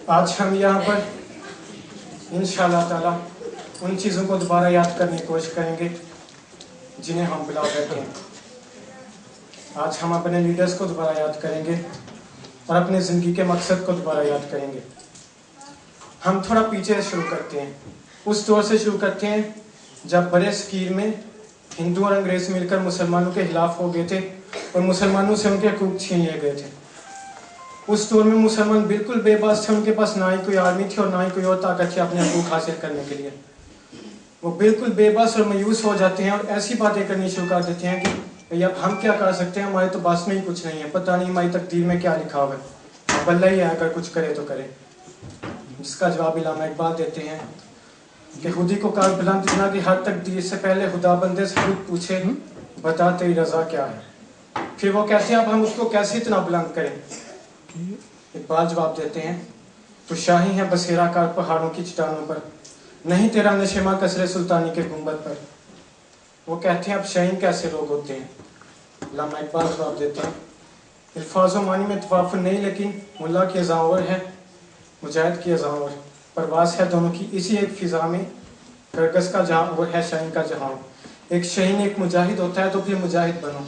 آج ہم یہاں پر انشاءاللہ تعالی ان چیزوں کو دوبارہ یاد کرنے کی کوشش کریں گے جنہیں ہم بلا بیٹھے ہیں. آج ہم اپنے لیڈرز کو دوبارہ یاد کریں گے اور اپنے زندگی کے مقصد کو دوبارہ یاد کریں گے. ہم تھوڑا پیچھے شروع کرتے ہیں، اس دور سے شروع کرتے ہیں جب برے صغیر میں ہندو اور انگریز مل کر مسلمانوں کے خلاف ہو گئے تھے اور مسلمانوں سے ان کے حقوق چھین لیے گئے تھے. اس دور میں مسلمان بالکل بے بس تھے، ان کے پاس نہ ہی کوئی آرمی تھی اور نہ ہی کوئی اور طاقت تھی اپنے حقوق حاصل کرنے کے لیے. وہ بالکل بے بس اور مایوس ہو جاتے ہیں اور ایسی باتیں کرنی شروع کر دیتے ہیں کہ بھئی اب ہم کیا کر سکتے ہیں، ہمارے تو بس میں ہی کچھ نہیں ہے، پتہ نہیں ہماری تقدیر میں کیا لکھا ہوگا، اب اللہ ہی اگر کچھ کرے تو کرے. جس کا جواب علامہ اقبال دیتے ہیں کہ خودی کو کار بلند اتنا کہ ہر تقدیر سے پہلے خدا بندے سے خود پوچھے بتا تیری رضا کیا ہے. پھر وہ کہتے ہیں اب ہم اس کو کیسے اتنا بلند کریں. اقبال جواب دیتے ہیں تو شاہی ہے بسیرا کار پہاڑوں کی چٹانوں پر، نہیں تیرا نشیمہ کسرے سلطانی کے گنبد پر. وہ کہتے ہیں اب شاہین کیسے لوگ ہوتے ہیں. علامہ اقبال جواب دیتے ہیں الفاظ و معنی میں توافق نہیں، لیکن ملا کی اذاں اور ہے مجاہد کی اذاں اور، پرواز ہے دونوں کی اسی ایک فضا میں، کرگس کا جہاں اور ہے شاہین کا جہاں. ایک شاہین ایک مجاہد ہوتا ہے تو پھر مجاہد بنو.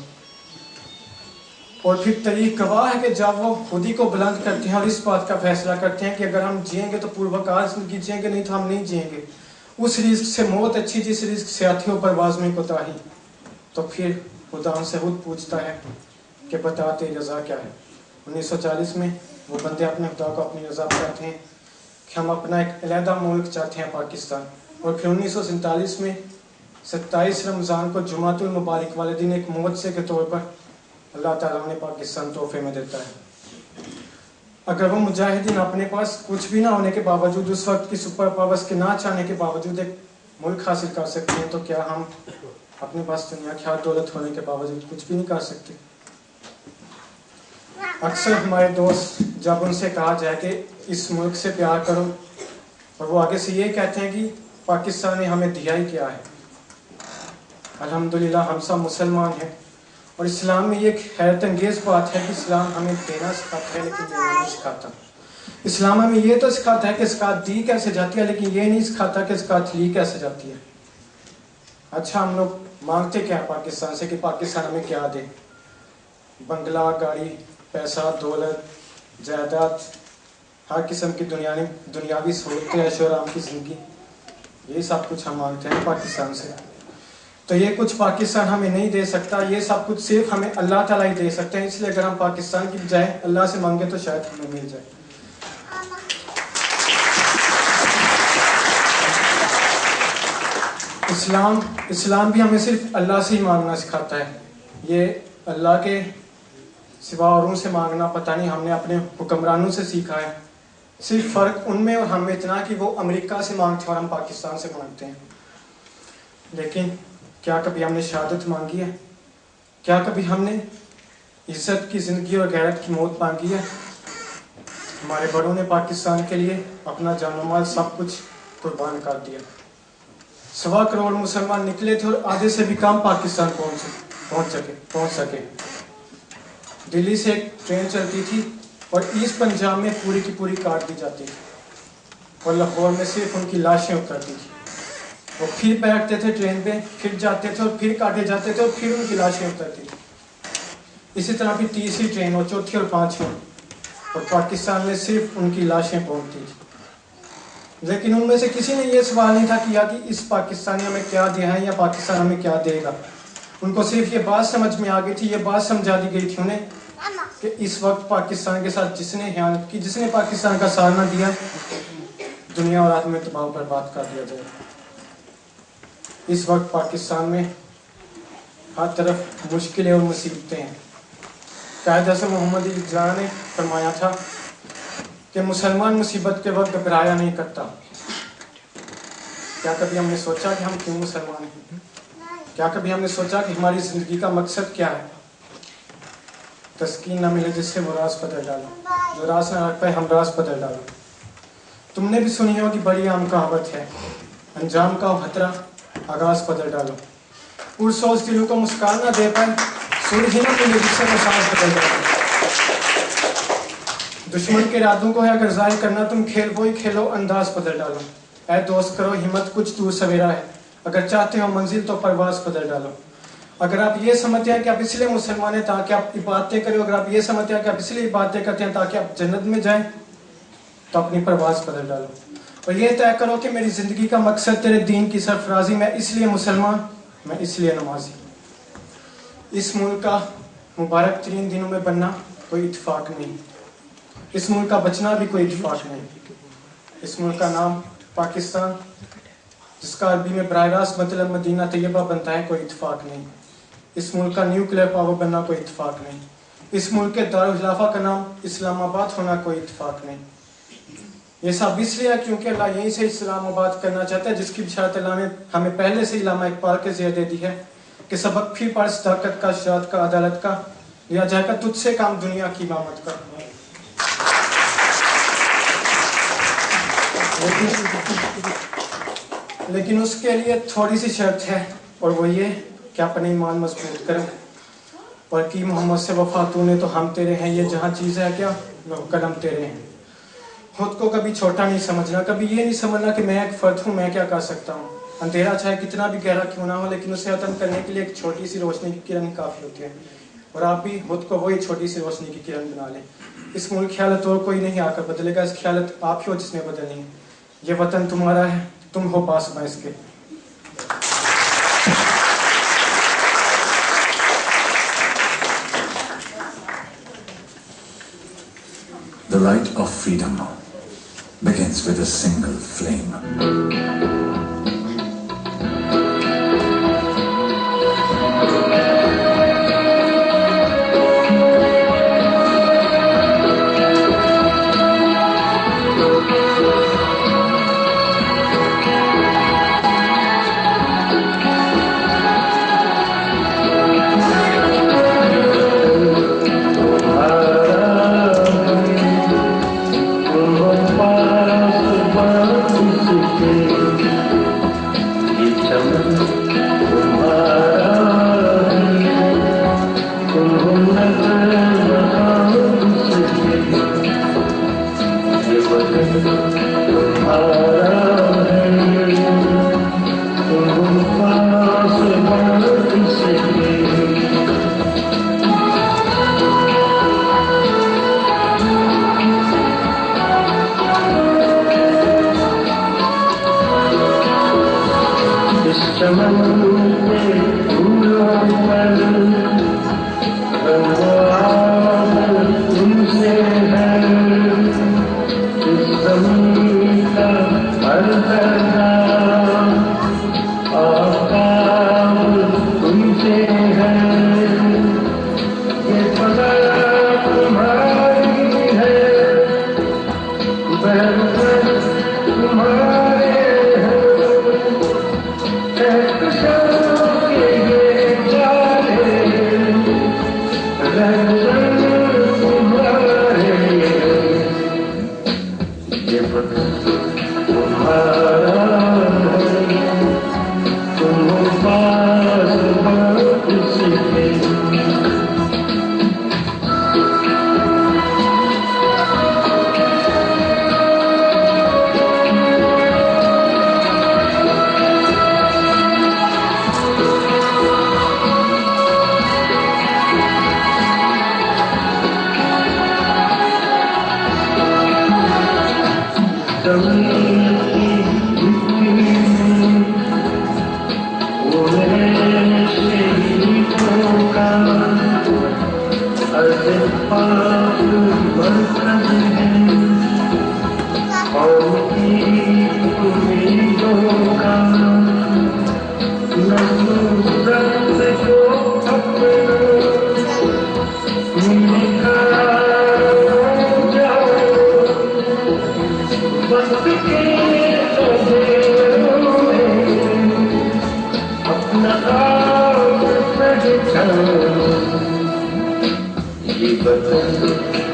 اور پھر طریق گواہ ہے کہ جب وہ خودی کو بلند کرتے ہیں اور اس بات کا فیصلہ کرتے ہیں کہ اگر ہم جئیں گے تو پروکار زندگی جئیں گے، نہیں تو ہم نہیں جئیں گے. اس رزق سے موت اچھی جس رزق سے آتی ہو پرواز میں کوتاہی. تو پھر خدا ان سے خود پوچھتا ہے کہ بتا تیری رضا کیا ہے. 1940 میں وہ بندے اپنے خدا کو اپنی رضا بتاتے ہیں کہ ہم اپنا ایک علیحدہ ملک چاہتے ہیں پاکستان. اور پھر 1947 میں 27 رمضان کو جمعۃ المبارک والے دن ایک معجزے کے طور پر اللہ تعالیٰ نے پاکستان تحفے میں دیتا ہے. اگر وہ مجاہدین اپنے پاس کچھ بھی نہ ہونے کے باوجود، اس وقت کی سپر پاورز کے نہ چاہنے کے باوجود ایک ملک حاصل کر سکتے ہیں، تو کیا ہم اپنے پاس دنیا کی ہر دولت ہونے کے باوجود کچھ بھی نہیں کر سکتے؟ اکثر ہمارے دوست جب ان سے کہا جائے کہ اس ملک سے پیار کرو، اور وہ آگے سے یہ کہتے ہیں کہ پاکستان نے ہمیں دیا ہی کیا ہے. الحمدللہ ہم سب مسلمان ہیں، اور اسلام میں یہ ایک حیرت انگیز بات ہے کہ اسلام ہمیں دینا سکھاتا ہے لیکن دینا نہیں سکھاتا. اسلام ہمیں یہ تو سکھاتا ہے کہ زکوٰۃ دی کیسے جاتی ہے، لیکن یہ نہیں سکھاتا کہ زکوٰۃ لی کیسے جاتی ہے. اچھا ہم لوگ مانگتے کیا پاکستان سے کہ پاکستان ہمیں کیا دے؟ بنگلہ، گاڑی، پیسہ، دولت، جائیداد، ہر قسم کی دنیاوی سہولتیں، عیش و آرام کی زندگی، یہ سب کچھ ہم مانگتے ہیں پاکستان سے. تو یہ کچھ پاکستان ہمیں نہیں دے سکتا، یہ سب کچھ صرف ہمیں اللہ تعالیٰ ہی دے سکتے ہیں. اس لیے اگر ہم پاکستان کی بجائے اللہ سے مانگے تو شاید ہمیں مل جائے. اسلام بھی ہمیں صرف اللہ سے ہی مانگنا سکھاتا ہے. یہ اللہ کے سوا اوروں سے مانگنا پتہ نہیں ہم نے اپنے حکمرانوں سے سیکھا ہے. صرف فرق ان میں اور ہم میں اتنا کہ وہ امریکہ سے مانگتے ہیں اور ہم پاکستان سے مانگتے ہیں. لیکن کیا کبھی ہم نے شہادت مانگی ہے؟ کیا کبھی ہم نے عزت کی زندگی اور غیرت کی موت مانگی ہے؟ ہمارے بڑوں نے پاکستان کے لیے اپنا جان و مال سب کچھ قربان کر دیا. 1.25 کروڑ مسلمان نکلے تھے اور آدھے سے بھی کم پاکستان پہنچ سکے. دلی سے ایک ٹرین چلتی تھی اور ایسٹ پنجاب میں پوری کی پوری کاٹ دی جاتی تھی اور لاہور میں صرف ان کی لاشیں اترتی تھی. وہ پھر بیٹھتے تھے ٹرین پہ، پھر جاتے تھے اور پھر کاٹے جاتے تھے اور پھر ان کی لاشیں اترتی تھی. اسی طرح پھر تیسری ٹرین اور چوتھی اور پانچویں، اور پاکستان میں صرف ان کی لاشیں پہنچتی تھی. لیکن ان میں سے کسی نے یہ سوال نہیں تھا کیا کہ اس پاکستان نے ہمیں کیا دیا ہے یا پاکستان ہمیں کیا دے گا. ان کو صرف یہ بات سمجھ میں آ گئی تھی، یہ بات سمجھا دی گئی تھی انہیں کہ اس وقت پاکستان کے ساتھ جس نے خیانت کی، جس نے پاکستان کا ساتھ نہ دیا، دنیا اور آدمی تباہ پر بات کر دیا جائے. اس وقت پاکستان میں ہر طرف مشکلیں اور مصیبتیں ہیں. قائد اعظم محمد علی جناح نے فرمایا تھا کہ مسلمان مصیبت کے وقت گھبرایا نہیں کرتا. کیا کبھی ہم نے سوچا کہ ہم کیوں مسلمان ہیں؟ کیا کبھی ہم نے سوچا کہ ہماری زندگی کا مقصد کیا ہے؟ تسکین نہ ملے جس سے وہ راز بدل ڈالو، جو راز نہ رکھ پائے ہم راز بدل ڈالو. تم نے بھی سنی ہوگی بڑی عام کہاوت ہے، انجام کا خطرہ آغاز بدل ڈالو. پرسوز دلوں کو مسکان نہ دے پائے، سر ہی نہ ملے جس سے وہ سانس بدل ڈالو. دشمن کے ارادوں کو ہے اگر ظاہر کرنا تم کھیل وہی کھیلو انداز بدل ڈالو. اے دوست کرو ہمت کچھ دور سویرا ہے, اگر چاہتے ہو منزل تو پرواز بدل ڈالو. اگر آپ یہ سمجھتے ہیں کہ آپ اس لیے مسلمان ہیں تاکہ آپ عبادتیں کریں, اگر آپ یہ سمجھتے ہیں کہ آپ اس لیے عبادتیں کرتے ہیں تاکہ آپ جنت میں جائیں, تو اپنی پرواز بدل ڈالو. اور یہ طے کرو کہ میری زندگی کا مقصد تیرے دین کی سرفرازی, میں اس لیے مسلمان, میں اس لیے نمازی. اس ملک کا مبارک ترین دنوں میں بننا کوئی اتفاق نہیں, اس ملک کا بچنا بھی کوئی اتفاق نہیں. اس ملک کا نام پاکستان, جس کا عربی میں براہ راست مطلب مدینہ طیبہ بنتا ہے, کوئی اتفاق نہیں. اس ملک کا نیوکلیئر پاور بننا کوئی اتفاق نہیں. اس ملک کے دارالخلافہ کا نام اسلام آباد ہونا کوئی اتفاق نہیں. یہ سب اس لیے کیونکہ اللہ یہیں سے اسلام آباد کرنا چاہتا ہے, جس کی بشارت اللہ نے ہمیں پہلے سے علامہ اقبال کے ذریعے دے دی ہے کہ سبق پھر پڑھ صداقت کا, شجاعت کا, عدالت کا, لیا جائے گا تجھ سے کام دنیا کی امامت کا. لیکن اس کے لیے تھوڑی سی شرط ہے, اور وہ یہ کہ اپنے ایمان مضبوط کریں اور کی محمد سے وفا تو نے تو ہم تیرے ہیں, یہ جہاں چیز ہے کیا وہ قدم تیرے ہیں. خود کو کبھی چھوٹا نہیں سمجھنا, کبھی یہ نہیں سمجھنا کہ میں ایک فرد ہوں, میں کیا کر سکتا ہوں. اندھیرا چاہے کتنا بھی گہرا کیوں نہ ہو, لیکن اسے ختم کرنے کے لیے ایک چھوٹی سی روشنی کی کرن کافی ہوتی ہے, اور آپ بھی خود کو وہی چھوٹی سی روشنی کی کرن بنا لیں. اس ملک کی حالت اور کوئی نہیں آ کر بدلے گا, اس کی حالت آپ ہی ہو جس نے بدلنی ہے. یہ وطن تمہارا ہے, تم ہو پاس باعث کے. The light of freedom begins with a single flame.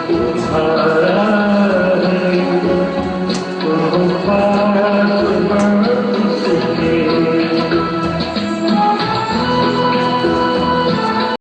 تمہارا